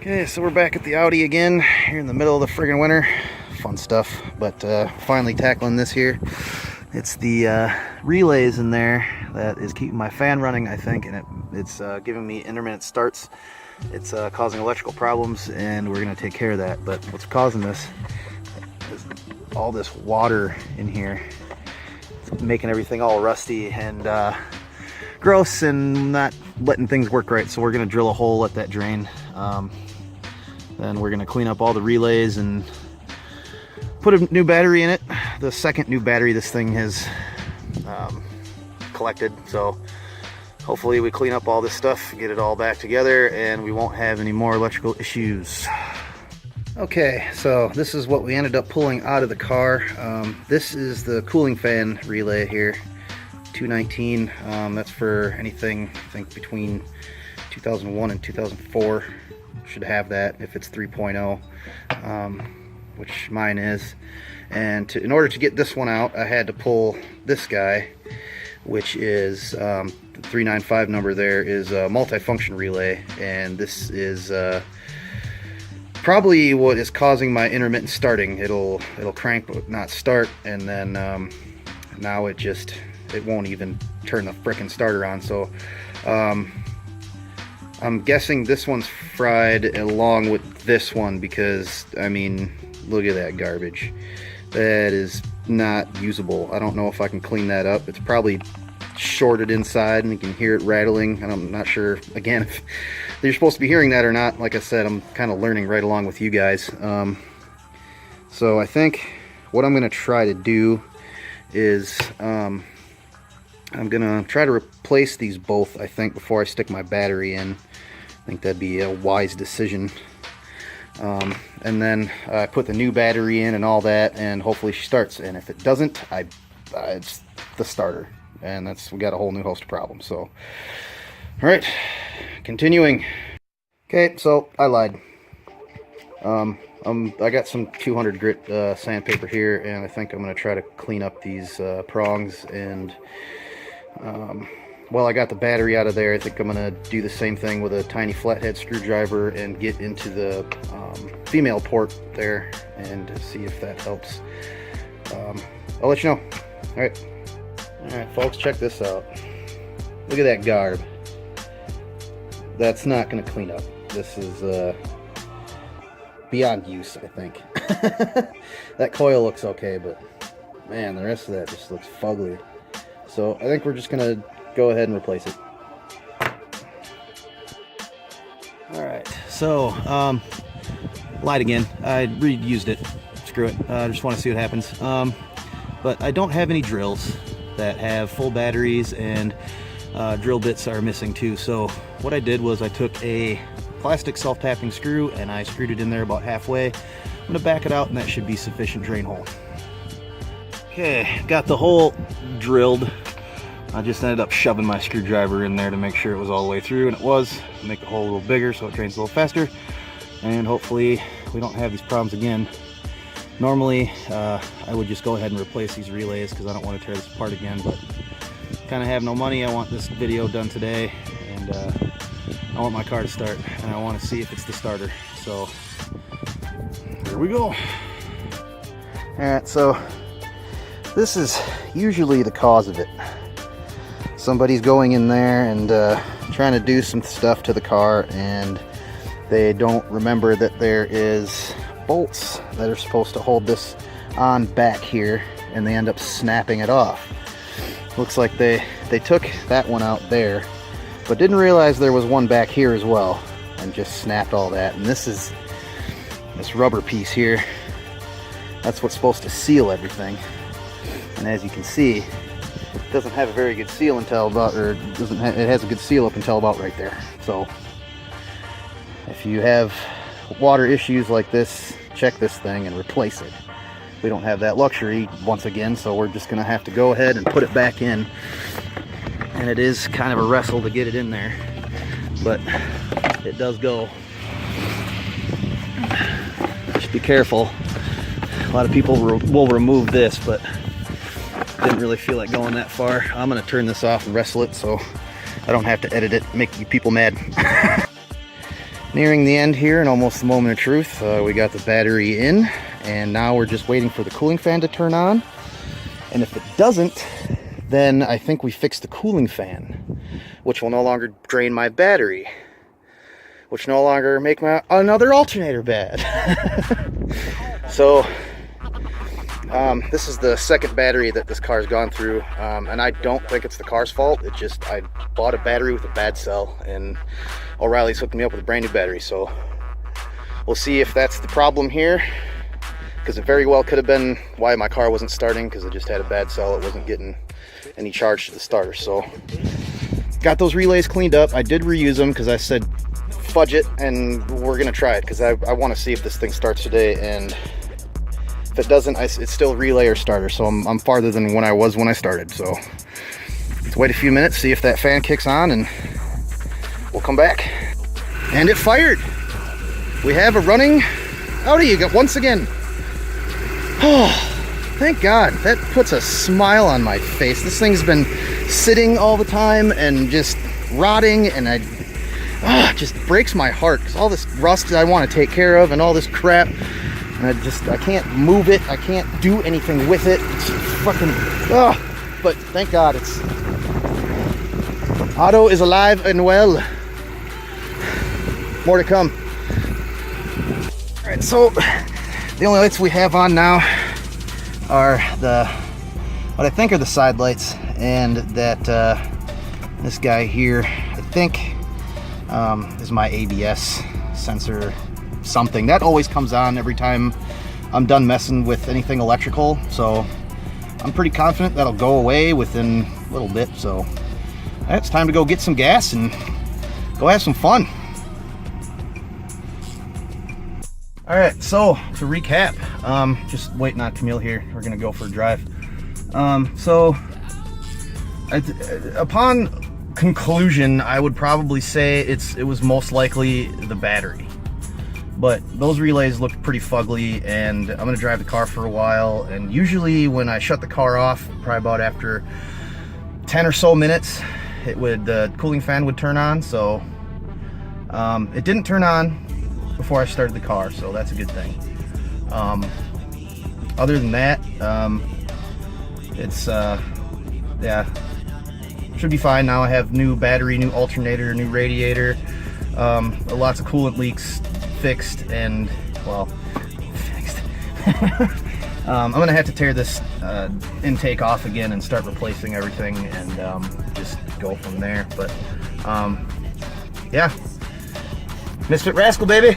Okay, so we're back at the Audi again, here in the middle of the friggin' winter. Fun stuff, but finally tackling this here. It's the relays in there that is keeping my fan running, I think, and it's giving me intermittent starts. It's causing electrical problems, and we're gonna take care of that. But what's causing this is all this water in here. It's making everything all rusty and gross and not letting things work right. So we're gonna drill a hole, let that drain. Then we're gonna clean up all the relays and put a new battery in it. The second new battery this thing has collected. So hopefully we clean up all this stuff, get it all back together, and we won't have any more electrical issues. Okay, so this is what we ended up pulling out of the car. This is the cooling fan relay here, 219. That's for anything, I think, between 2001 and 2004. Should have that if it's 3.0, which mine is. And in order to get this one out, I had to pull this guy, which is the 395 number. There is a multifunction relay, and this is probably what is causing my intermittent starting. It'll crank but not start, and then now it won't even turn the frickin' starter on. So I'm guessing this one's fried along with this one, because I mean, look at that garbage. That is not usable. I don't know if I can clean that up. It's probably shorted inside and you can hear it rattling, and I'm not sure again if you're supposed to be hearing that or not. Like I said, I'm kind of learning right along with you guys. So I think what I'm gonna try to do is I'm gonna try to replace these both, I think, before I stick my battery in. I think that'd be a wise decision. And then I put the new battery in and all that, and hopefully she starts. And if it doesn't, it's the starter, and we got a whole new host of problems. So, all right, continuing. Okay, so I lied. I got some 200 grit sandpaper here, and I think I'm gonna try to clean up these prongs. And well, I got the battery out of there. I think I'm gonna do the same thing with a tiny flathead screwdriver and get into the female port there and see if that helps. I'll let you know. All right, folks, check this out. Look at that garb. That's not gonna clean up. This is beyond use, I think. That coil looks okay, but man, the rest of that just looks fugly. So I think we're just gonna go ahead and replace it. All right, so lied again. I reused it. Screw it. I just want to see what happens. But I don't have any drills that have full batteries, and drill bits are missing too. So what I did was I took a plastic self-tapping screw and I screwed it in there about halfway. I'm gonna back it out, and that should be sufficient drain hole. Okay, got the hole drilled. I just ended up shoving my screwdriver in there to make sure it was all the way through, and it was. Make the hole a little bigger so it drains a little faster, and hopefully we don't have these problems again. Normally I would just go ahead and replace these relays because I don't want to tear this apart again, but kind of have no money. I want this video done today, and I want my car to start, and I want to see if it's the starter. So here we go. All right, so this is usually the cause of it. Somebody's going in there and trying to do some stuff to the car, and they don't remember that there is bolts that are supposed to hold this on back here, and they end up snapping it off. Looks like they took that one out there, but didn't realize there was one back here as well, and just snapped all that. And this rubber piece here, that's what's supposed to seal everything. And as you can see, it doesn't have a very good seal until about, or it has a good seal up until about right there. So if you have water issues like this, check this thing and replace it. We don't have that luxury once again, so we're just gonna have to go ahead and put it back in. And it is kind of a wrestle to get it in there, but it does go. Just be careful. A lot of people will remove this, but didn't really feel like going that far. I'm gonna turn this off and wrestle it so I don't have to edit it, make you people mad. Nearing the end here and almost the moment of truth. We got the battery in, and now we're just waiting for the cooling fan to turn on. And if it doesn't, then I think we fixed the cooling fan, which will no longer drain my battery, which no longer make my another alternator bad. So this is the second battery that this car's gone through, and I don't think it's the car's fault. It just, I bought a battery with a bad cell, and O'Reilly's hooked me up with a brand new battery. So we'll see if that's the problem here, because it very well could have been why my car wasn't starting, because it just had a bad cell. It wasn't getting any charge to the starter. So got those relays cleaned up. I did reuse them because I said fudge it, and we're gonna try it because I want to see if this thing starts today. And if it doesn't, it's still relay or starter, so I'm farther than when I was when I started. So let's wait a few minutes, see if that fan kicks on, and we'll come back. And it fired. We have a running Audi once again. Oh, thank God. That puts a smile on my face. This thing's been sitting all the time and just rotting, and it just breaks my heart, because all this rust I want to take care of and all this crap, and I can't move it. I can't do anything with it. It's fucking, but thank God it's, Otto is alive and well. More to come. All right, so the only lights we have on now are what I think are the side lights, and that this guy here, I think, is my ABS sensor something. That always comes on every time I'm done messing with anything electrical, so I'm pretty confident that'll go away within a little bit. So it's time to go get some gas and go have some fun. All right, so to recap, just waiting on Camille here. We're gonna go for a drive. Upon conclusion, I would probably say it was most likely the battery, but those relays looked pretty fugly, and I'm gonna drive the car for a while. And usually when I shut the car off, probably about after 10 or so minutes, the cooling fan would turn on. So it didn't turn on before I started the car, so that's a good thing. Other than that, it's yeah, should be fine now. I have new battery, new alternator, new radiator, lots of coolant leaks fixed, and well, fixed. I'm gonna have to tear this intake off again and start replacing everything, and just go from there. But yeah, Misfit Rascal, baby.